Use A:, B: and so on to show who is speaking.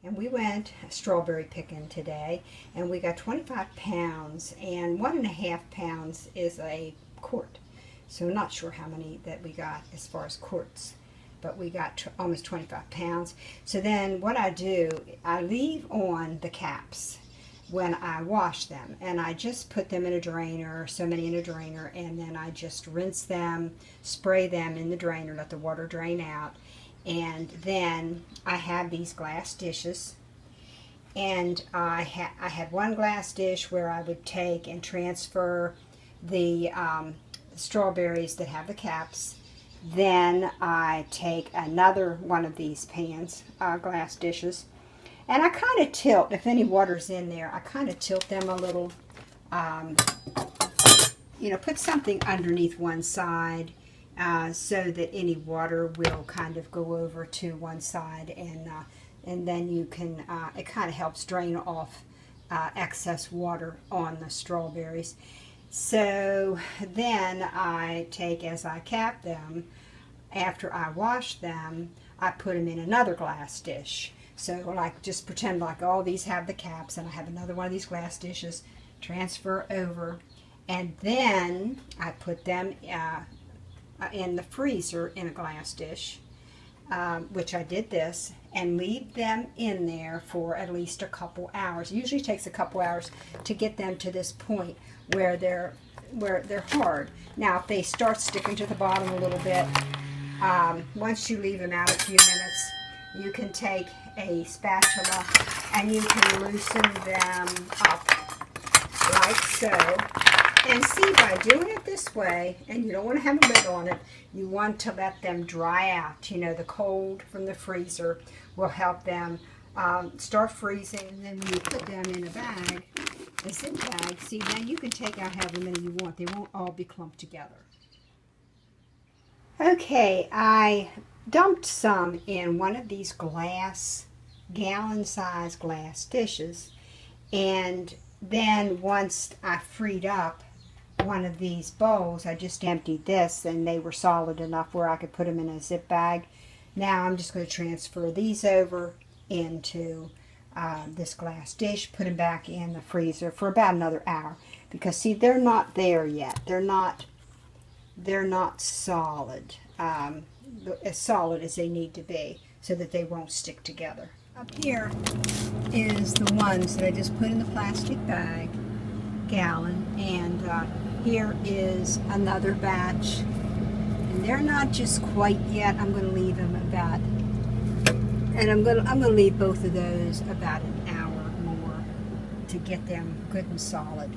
A: and we went strawberry picking today, and we got 25 pounds, and 1.5 pounds is a quart. So I'm not sure how many that we got as far as quarts, but we got almost 25 pounds. So then what I do, I leave on the caps when I wash them, and I just put them in a drainer, so many in a drainer, and then I just rinse them, spray them in the drainer, let the water drain out. And then I have these glass dishes, and I had one glass dish where I would take and transfer the strawberries that have the caps. Then I take another one of these pans, glass dishes, and I kind of tilt, if any water's in there, I kind of tilt them a little, put something underneath one side so that any water will kind of go over to one side, and then you can, it kind of helps drain off excess water on the strawberries. So then I take, as I cap them, after I wash them, I put them in another glass dish. So like, just pretend like all these have the caps, and I have another one of these glass dishes, transfer over, and then I put them in the freezer in a glass dish, which I did this, and leave them in there for at least a couple hours. It usually takes a couple hours to get them to this point where they're hard. Now, if they start sticking to the bottom a little bit, once you leave them out a few minutes, you can take a spatula and you can loosen them up like so. And see, by doing it this way, and you don't want to have a lid on it, you want to let them dry out. You know, the cold from the freezer will help them start freezing. And then when you put them in a bag, a zip bag, see, then you can take out however many you want. They won't all be clumped together. Okay, I dumped some in one of these glass, gallon-sized glass dishes, and then once I freed up one of these bowls, I just emptied this, and they were solid enough where I could put them in a zip bag. Now I'm just going to transfer these over into this glass dish, put them back in the freezer for about another hour, because see, they're not there yet. They're not solid, as solid as they need to be, so that they won't stick together. Up here is the ones that I just put in the plastic bag, gallon, and here is another batch, and they're not just quite yet. I'm going to leave them about, and I'm going to leave both of those about an hour more to get them good and solid.